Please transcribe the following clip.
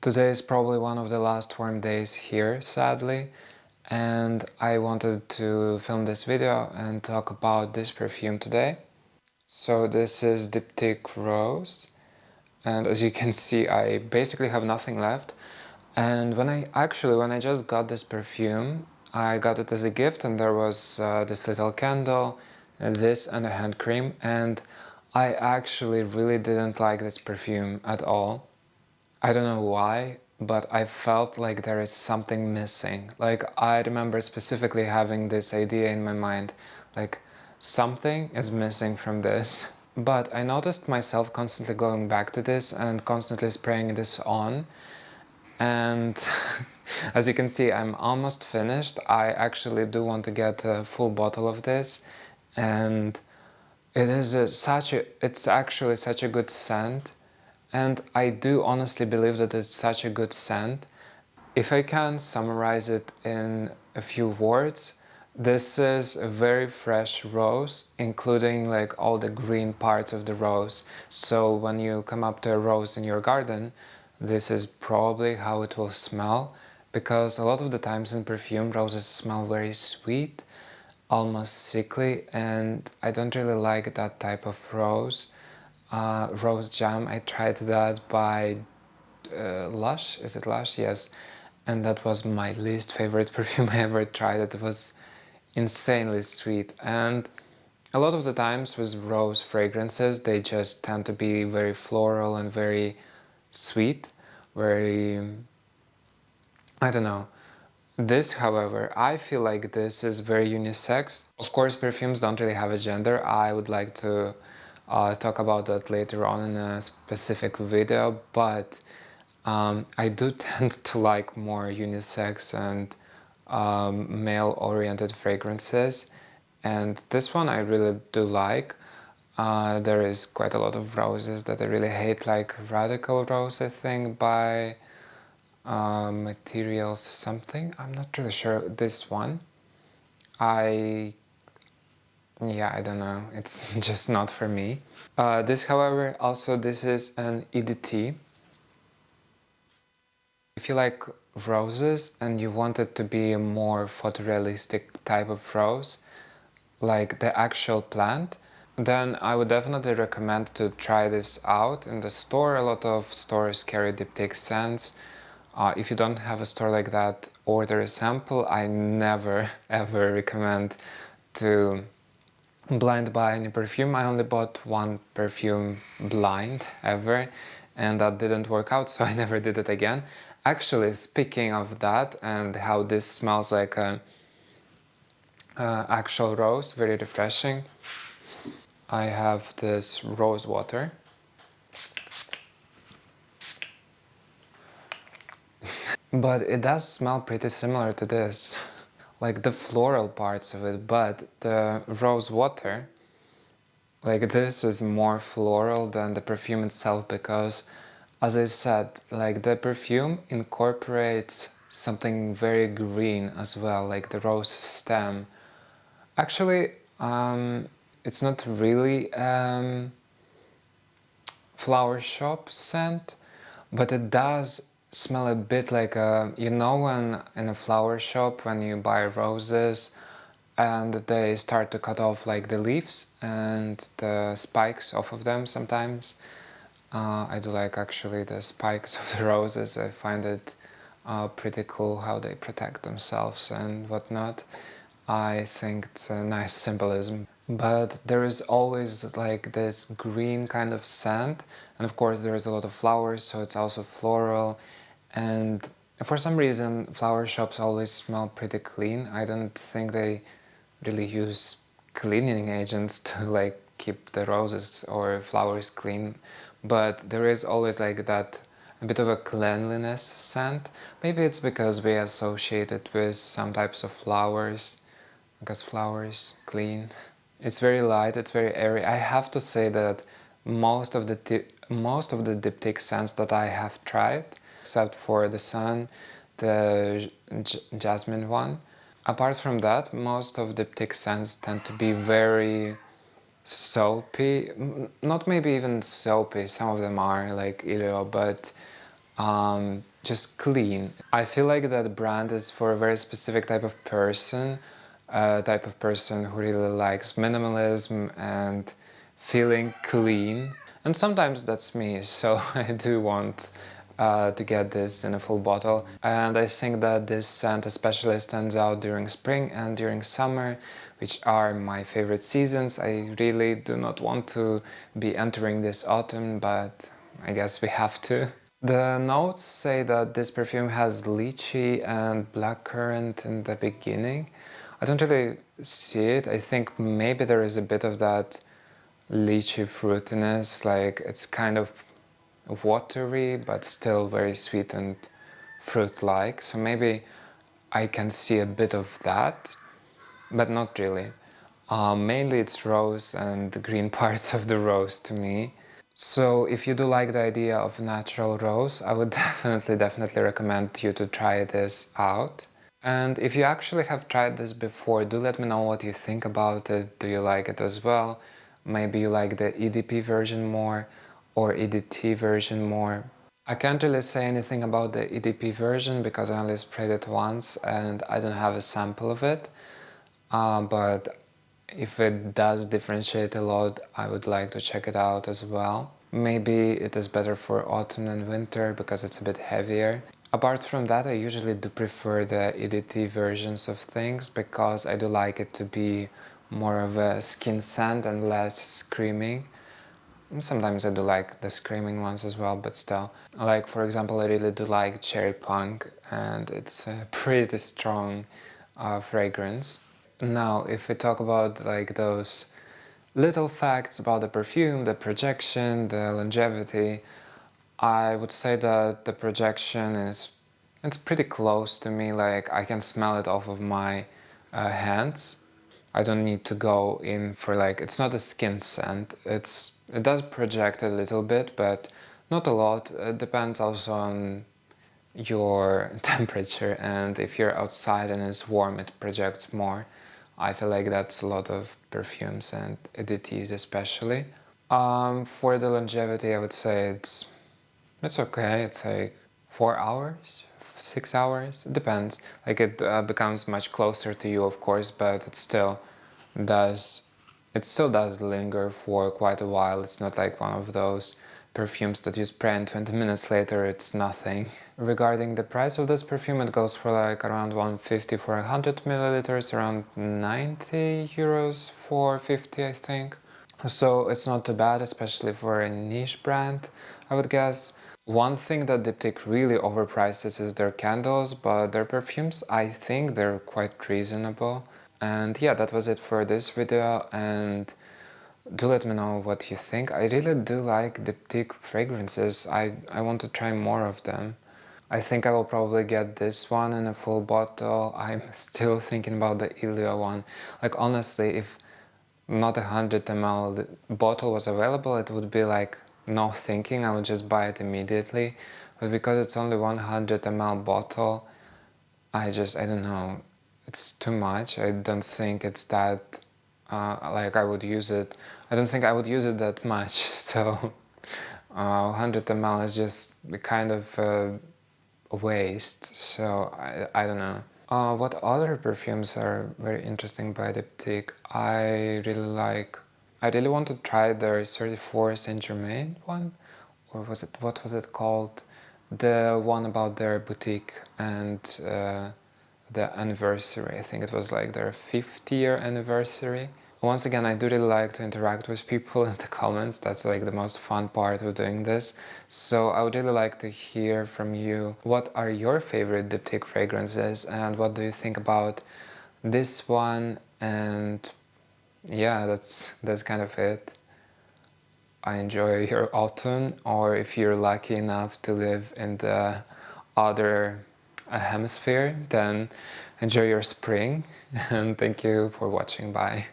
Today is probably one of the last warm days here, sadly, and I wanted to film this video and talk about this perfume today. So this is Diptyque Rose, and as you can see, I basically have nothing left. And when I just got this perfume, I got it as a gift, and there was this little candle, this and a hand cream, and I actually really didn't like this perfume at all. I don't know why, but I felt like there is something missing. Like, I remember specifically having this idea in my mind, like, something is missing from this. But I noticed myself constantly going back to this and constantly spraying this on. And as you can see, I'm almost finished. I actually do want to get a full bottle of this. And it's actually such a good scent. And I do honestly believe that it's such a good scent. If I can summarize it in a few words, this is a very fresh rose, including like all the green parts of the rose. So when you come up to a rose in your garden, this is probably how it will smell, because a lot of the times in perfume, roses smell very sweet, almost sickly, and I don't really like that type of rose. Rose jam, I tried that by Lush, is it Lush? Yes, and that was my least favorite perfume I ever tried. It was insanely sweet, and a lot of the times with rose fragrances, they just tend to be very floral and very sweet, very, I don't know. This, however, I feel like this is very unisex. Of course, perfumes don't really have a gender. I would like to talk about that later on in a specific video, but I do tend to like more unisex and male-oriented fragrances, and this one I really do like. There is quite a lot of roses that I really hate, like Radical Rose, I think, by Materials something. I'm not really sure. This one, I I don't know. It's just not for me. This, however, also this is an EDT. If you like roses and you want it to be a more photorealistic type of rose, like the actual plant, then I would definitely recommend to try this out in the store. A lot of stores carry Diptyque scents. If you don't have a store like that, order a sample. I never ever recommend to blind buy any perfume. I only bought one perfume blind ever, and that didn't work out, so I never did it again. Actually, speaking of that and how this smells like a actual rose, very refreshing, I have this rose water. But it does smell pretty similar to this, like the floral parts of it, but the rose water, like this is more floral than the perfume itself, because as I said, like the perfume incorporates something very green as well, like the rose stem. Actually, it's not really flower shop scent, but it does smell a bit like a, you know, when in a flower shop when you buy roses and they start to cut off like the leaves and the spikes off of them sometimes. I do like actually the spikes of the roses. I find it pretty cool how they protect themselves and whatnot. I think it's a nice symbolism. But there is always like this green kind of scent, and of course there is a lot of flowers, so it's also floral. And for some reason flower shops always smell pretty clean. I don't think they really use cleaning agents to like keep the roses or flowers clean, but there is always like that a bit of a cleanliness scent. Maybe it's because we associate it with some types of flowers, because flowers clean. It's very light, it's very airy. I have to say that most of the diptyque scents that I have tried, except for the sun, the jasmine one, apart from that, most of diptyque scents tend to be very soapy. Not maybe even soapy, some of them are like Ilio, but just clean. I feel like that brand is for a very specific type of person, a type of person who really likes minimalism and feeling clean. And sometimes that's me, so I do want to get this in a full bottle. And I think that this scent especially stands out during spring and during summer, which are my favorite seasons. I really do not want to be entering this autumn, but I guess we have to. The notes say that this perfume has lychee and blackcurrant in the beginning. I don't really see it. I think maybe there is a bit of that lychee fruitiness, like it's kind of watery but still very sweet and fruit-like. So maybe I can see a bit of that, but not really. Mainly it's rose and the green parts of the rose to me. So if you do like the idea of natural rose, I would definitely recommend you to try this out. And if you actually have tried this before, do let me know what you think about it. Do you like it as well? Maybe you like the EDP version more or EDT version more. I can't really say anything about the EDP version because I only sprayed it once and I don't have a sample of it. But if it does differentiate a lot, I would like to check it out as well. Maybe it is better for autumn and winter because it's a bit heavier. Apart from that, I usually do prefer the EDT versions of things because I do like it to be more of a skin scent and less screaming. Sometimes I do like the screaming ones as well, but still. Like, for example, I really do like Cherry Punk, and it's a pretty strong fragrance. Now, if we talk about like those little facts about the perfume, the projection, the longevity, I would say that the projection it's pretty close to me. Like I can smell it off of my hands. I don't need to go in for like, it's not a skin scent. It does project a little bit, but not a lot. It depends also on your temperature, and if you're outside and it's warm, it projects more. I feel like that's a lot of perfumes and EDTs especially. For the longevity, I would say it's okay. It's like 4 hours, 6 hours. It depends. Like it becomes much closer to you, of course, but does it still does linger for quite a while. It's not like one of those perfumes that you spray and 20 minutes later it's nothing. Regarding the price of this perfume, it goes for like around 150 for 100 milliliters, around 90 euros for 50, I think. So it's not too bad, especially for a niche brand, I would guess. One thing that Diptyque really overprices is their candles, but their perfumes, I think they're quite reasonable. And yeah, that was it for this video, and do let me know what you think. I really do like Diptyque fragrances. I want to try more of them. I think I will probably get this one in a full bottle. I'm still thinking about the Ilio one. Like honestly, if not 100 ml bottle was available, it would be like no thinking, I would just buy it immediately. But because it's only 100 ml bottle, I don't know, it's too much. I don't think it's that, like I would use it. I don't think I would use it that much, so 100 ml is just kind of a waste, so I don't know. What other perfumes are very interesting by Diptyque? I really want to try their 34 Saint Germain one, or what was it called? The one about their boutique and the anniversary. I think it was like their 50-year anniversary. Once again, I do really like to interact with people in the comments. That's like the most fun part of doing this. So I would really like to hear from you. What are your favorite Diptyque fragrances and what do you think about this one? And yeah, that's kind of it. I enjoy your autumn, or if you're lucky enough to live in the other hemisphere, then enjoy your spring. And thank you for watching. Bye.